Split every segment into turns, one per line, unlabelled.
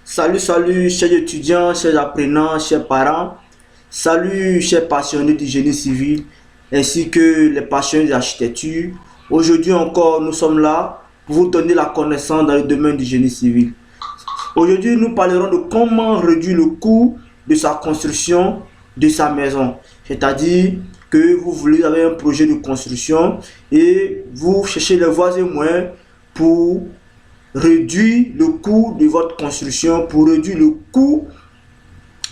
Salut, chers étudiants, chers apprenants, chers parents. Salut, chers passionnés du génie civil, ainsi que les passionnés de l'architecture. Aujourd'hui encore, nous sommes là pour vous donner la connaissance dans le domaine du génie civil. Aujourd'hui, nous parlerons de comment réduire le coût de sa construction de sa maison. C'est-à-dire que vous avez un projet de construction et vous cherchez les voies et moyens pour réduire le coût de votre construction, pour réduire le coût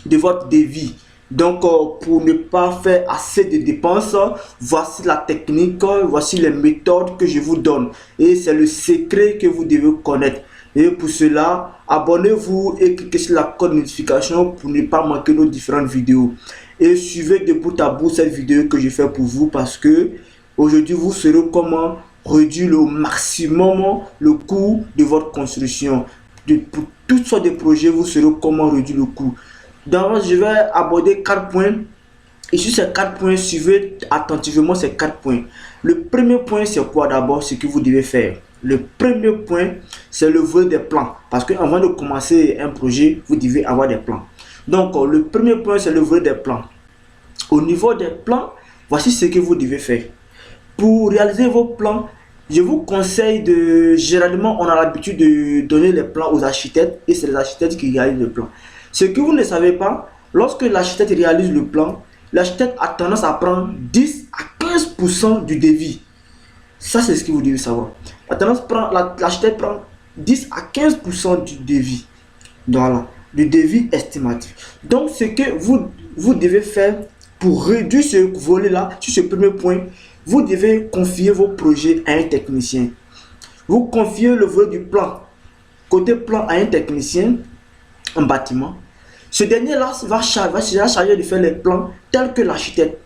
de votre devis. Donc, pour ne pas faire assez de dépenses, voici la technique, voici les méthodes que je vous donne. Et c'est le secret que vous devez connaître. Et pour cela, abonnez-vous et cliquez sur la cloche de notification pour ne pas manquer nos différentes vidéos. Et suivez de bout à bout cette vidéo que je fais pour vous parce que aujourd'hui, vous saurez comment réduire au maximum le coût de votre construction. Pour toutes sortes de projets, vous saurez comment réduire le coût. Donc, je vais aborder 4 points. Et sur ces 4 points, suivez attentivement ces 4 points. Le premier point, c'est quoi d'abord? Ce que vous devez faire. Le premier point, c'est le volet des plans. Parce qu'avant de commencer un projet, vous devez avoir des plans. Donc, le premier point, c'est le volet des plans. Au niveau des plans, voici ce que vous devez faire. Pour réaliser vos plans, je vous conseille de... Généralement, on a l'habitude de donner les plans aux architectes et c'est les architectes qui réalisent le plan. Ce que vous ne savez pas, lorsque l'architecte réalise le plan, l'architecte a tendance à prendre 10 à 15% du devis. Ça, c'est ce que vous devez savoir. L'architecte prend 10 à 15% du devis. Voilà, du devis estimatif. Donc, ce que vous devez faire pour réduire ce volet-là, sur ce premier point, vous devez confier vos projets à un technicien. Vous confiez le volet du plan, côté plan, à un technicien en bâtiment. Ce dernier-là va se charger de faire les plans tels que l'architecte.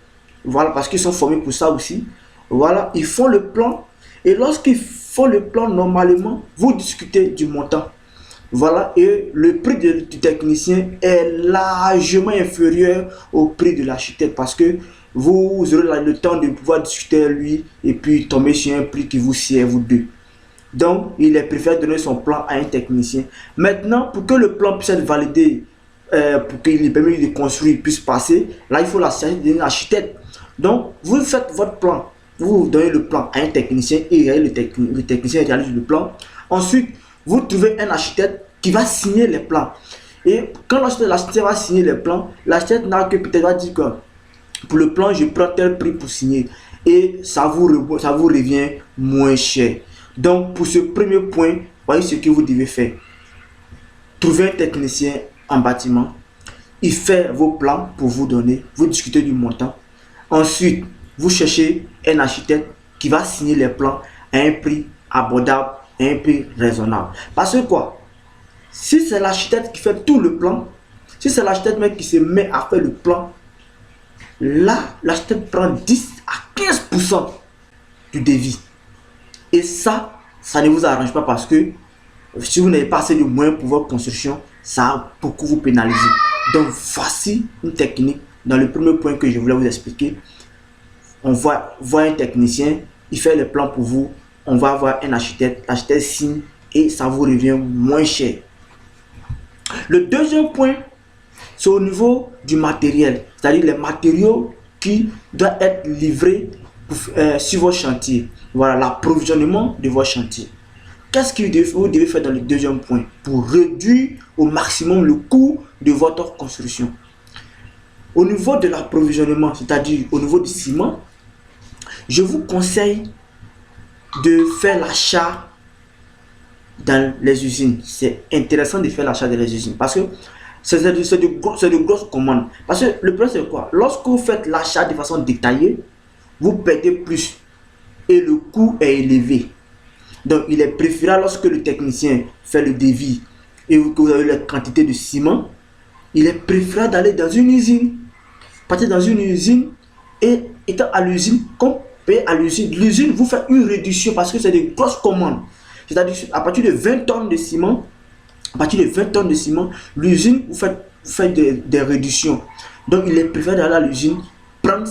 Voilà, parce qu'ils sont formés pour ça aussi. Voilà, ils font le plan. Et lorsqu'ils font le plan, normalement, vous discutez du montant. Voilà, et le prix du technicien est largement inférieur au prix de l'architecte parce que vous aurez le temps de pouvoir discuter avec lui et puis tomber sur un prix qui vous sied vous deux. Donc, il est préféré donner son plan à un technicien. Maintenant, pour que le plan puisse être validé, pour qu'il ait permis de construire, puisse passer, là, il faut la charger d'un architecte. Donc, vous faites votre plan, vous donnez le plan à un technicien et le technicien réalise le plan. Ensuite, vous trouvez un architecte qui va signer les plans. Et quand l'architecte va signer les plans, l'architecte n'a que peut-être va dire que pour le plan, je prends tel prix pour signer. Et ça vous revient moins cher. Donc, pour ce premier point, voyez ce que vous devez faire. Trouvez un technicien en bâtiment. Il fait vos plans pour vous donner. Vous discutez du montant. Ensuite, vous cherchez un architecte qui va signer les plans à un prix abordable, à un prix raisonnable. Parce que quoi? Si c'est l'architecte qui fait tout le plan, si c'est l'architecte même qui se met à faire le plan, là, l'architecte prend 10 à 15% du devis. Et ça ne vous arrange pas parce que si vous n'avez pas assez de moyens pour votre construction, ça va beaucoup vous pénaliser. Donc, voici une technique dans le premier point que je voulais vous expliquer. On va voir un technicien, il fait le plan pour vous. On va avoir un architecte, l'architecte signe et ça vous revient moins cher. Le deuxième point, c'est au niveau du matériel, c'est-à-dire les matériaux qui doivent être livrés sur vos chantiers. Voilà, l'approvisionnement de vos chantiers. Qu'est-ce que vous devez faire dans le deuxième point pour réduire au maximum le coût de votre construction? Au niveau de l'approvisionnement, c'est-à-dire au niveau du ciment, je vous conseille de faire l'achat dans les usines. C'est intéressant de faire l'achat dans les usines parce que c'est de grosses commandes. Parce que le problème c'est quoi? Lorsque vous faites l'achat de façon détaillée, vous perdez plus et le coût est élevé. Donc il est préférable lorsque le technicien fait le devis et que vous avez la quantité de ciment, il est préférable d'aller dans une usine. Partir dans une usine et étant à l'usine, comme payer à l'usine, l'usine vous fait une réduction parce que c'est de grosses commandes. C'est-à-dire à partir de 20 tonnes de ciment, l'usine vous fait des réductions. Donc il est préférable d'aller à l'usine, prendre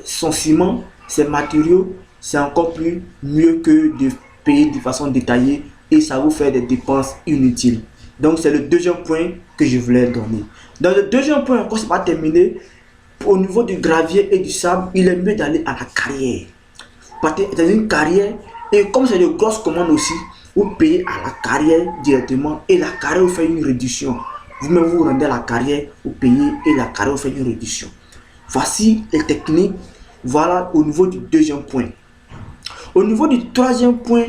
son ciment, ses matériaux, c'est encore mieux que de payer de façon détaillée et ça vous fait des dépenses inutiles. Donc, c'est le deuxième point que je voulais donner. Dans le deuxième point, encore, c'est pas terminé. Au niveau du gravier et du sable, il est mieux d'aller à la carrière. Partez dans une carrière, et comme c'est de grosses commandes aussi, vous payez à la carrière directement et la carrière vous fait une réduction. Vous-même vous rendez à la carrière, vous payez et la carrière vous fait une réduction. Voici les techniques. Voilà au niveau du deuxième point. Au niveau du troisième point,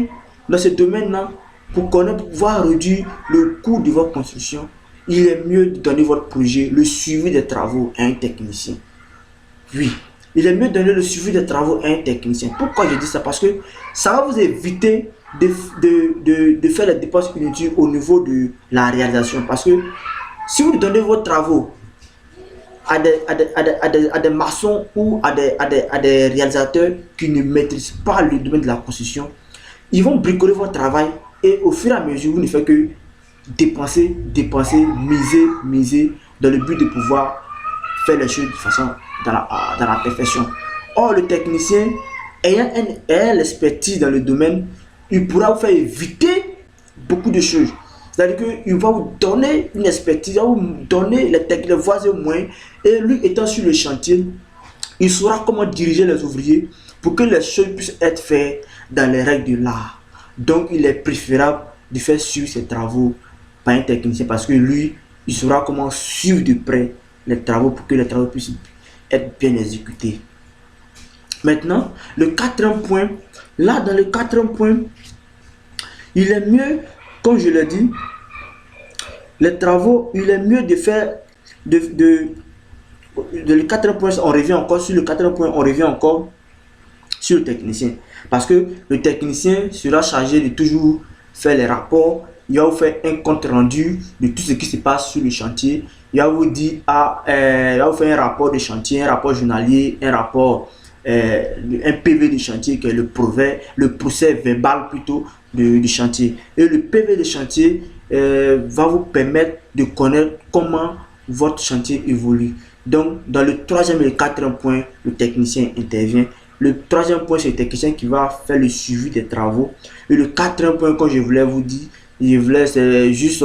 dans ce domaine-là, pour connaître, pouvoir réduire le coût de votre construction, il est mieux de donner votre projet, le suivi des travaux à un technicien. Oui, il est mieux de donner le suivi des travaux à un technicien. Pourquoi je dis ça? Parce que ça va vous éviter de faire les dépenses inutiles au niveau de la réalisation. Parce que si vous donnez vos travaux à des maçons ou à des réalisateurs qui ne maîtrisent pas le domaine de la construction, ils vont bricoler votre travail et au fur et à mesure, vous ne faites que dépenser, miser dans le but de pouvoir faire les choses de façon dans la perfection. Or, le technicien ayant l'expertise dans le domaine, il pourra vous faire éviter beaucoup de choses. C'est-à-dire qu'il va vous donner une expertise, il va vous donner les voies moyens, et lui étant sur le chantier, il saura comment diriger les ouvriers pour que les choses puissent être faites dans les règles de l'art. Donc, il est préférable de faire suivre ses travaux par un technicien parce que lui, il saura comment suivre de près les travaux pour que les travaux puissent être bien exécutés. Maintenant, le quatrième point, là dans le quatrième point, il est mieux, comme je l'ai dit, les travaux, il est mieux de faire le quatrième point, on revient encore sur le quatrième point, on revient encore sur le technicien. Parce que le technicien sera chargé de toujours faire les rapports. Il va vous faire un compte rendu de tout ce qui se passe sur le chantier. Il va vous dire, il va vous faire un rapport de chantier, un rapport journalier, un rapport, un PV de chantier qui est le procès verbal plutôt du chantier. Et le PV de chantier va vous permettre de connaître comment votre chantier évolue. Donc, dans le troisième et le quatrième point, le technicien intervient. Le troisième point, c'est le technicien qui va faire le suivi des travaux. Et le quatrième point, comme je voulais vous dire, c'est juste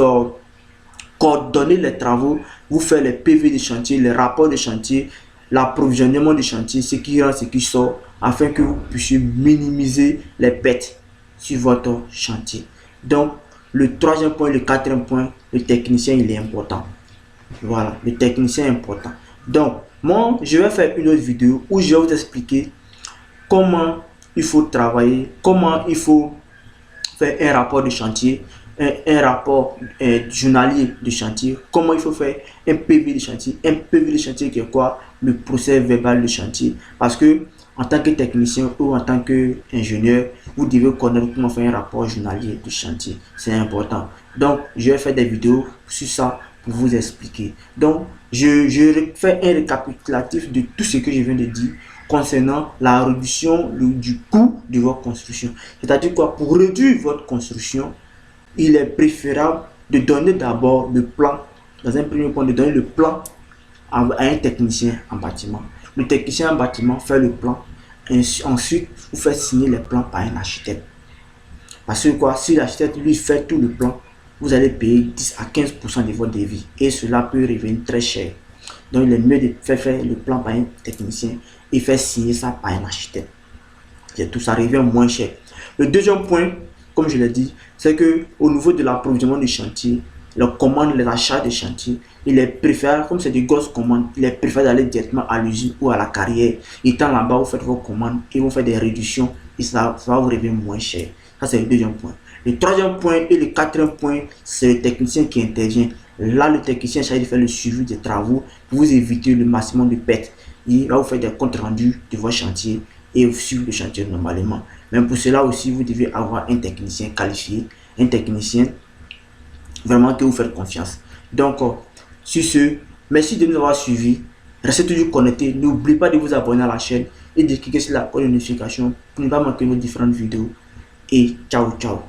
coordonner les travaux, vous faire les PV de chantier, les rapports de chantier, l'approvisionnement de chantier, ce qui rentre, ce qui sort, afin que vous puissiez minimiser les pertes sur votre chantier. Donc, le troisième point, le quatrième point, le technicien, il est important. Voilà, le technicien est important. Donc, moi, je vais faire une autre vidéo où je vais vous expliquer comment il faut travailler, comment il faut faire un rapport de chantier, un rapport journalier de chantier, comment il faut faire un PV de chantier. Un PV de chantier qui est quoi? Le procès verbal de chantier. Parce que en tant que technicien ou en tant qu'ingénieur, vous devez connaître comment faire un rapport journalier de chantier. C'est important. Donc, je vais faire des vidéos sur ça pour vous expliquer. Donc, je fais un récapitulatif de tout ce que je viens de dire concernant la réduction du coût de votre construction. C'est-à-dire quoi? Pour réduire votre construction, il est préférable de donner d'abord le plan, dans un premier point, de donner le plan à un technicien en bâtiment. Le technicien en bâtiment fait le plan, et ensuite, vous faites signer les plans par un architecte. Parce que quoi? Si l'architecte lui fait tout le plan, vous allez payer 10 à 15% de votre devis et cela peut revenir très cher. Donc, il est mieux de faire le plan par un technicien et faire signer ça par un architecte. Et tout ça revient moins cher. Le deuxième point, comme je l'ai dit, c'est que au niveau de l'approvisionnement du chantier, les commandes, les achats de chantier, il est préférable, comme c'est des grosses commandes, il est préférable d'aller directement à l'usine ou à la carrière. Étant là-bas, vous faites vos commandes et vous faites des réductions et ça va vous revenir moins cher. Ça, c'est le deuxième point. Le troisième point et le quatrième point, c'est le technicien qui intervient. Là, le technicien cherche de faire le suivi des travaux pour vous éviter le maximum de pertes. Il va vous faire des comptes rendus de votre chantier et vous suivre le chantier normalement. Mais pour cela aussi, vous devez avoir un technicien qualifié, un technicien vraiment que vous faites confiance. Donc, sur ce, merci de nous avoir suivis. Restez toujours connectés. N'oubliez pas de vous abonner à la chaîne et de cliquer sur la cloche de notification pour ne pas manquer nos différentes vidéos. Et ciao, ciao.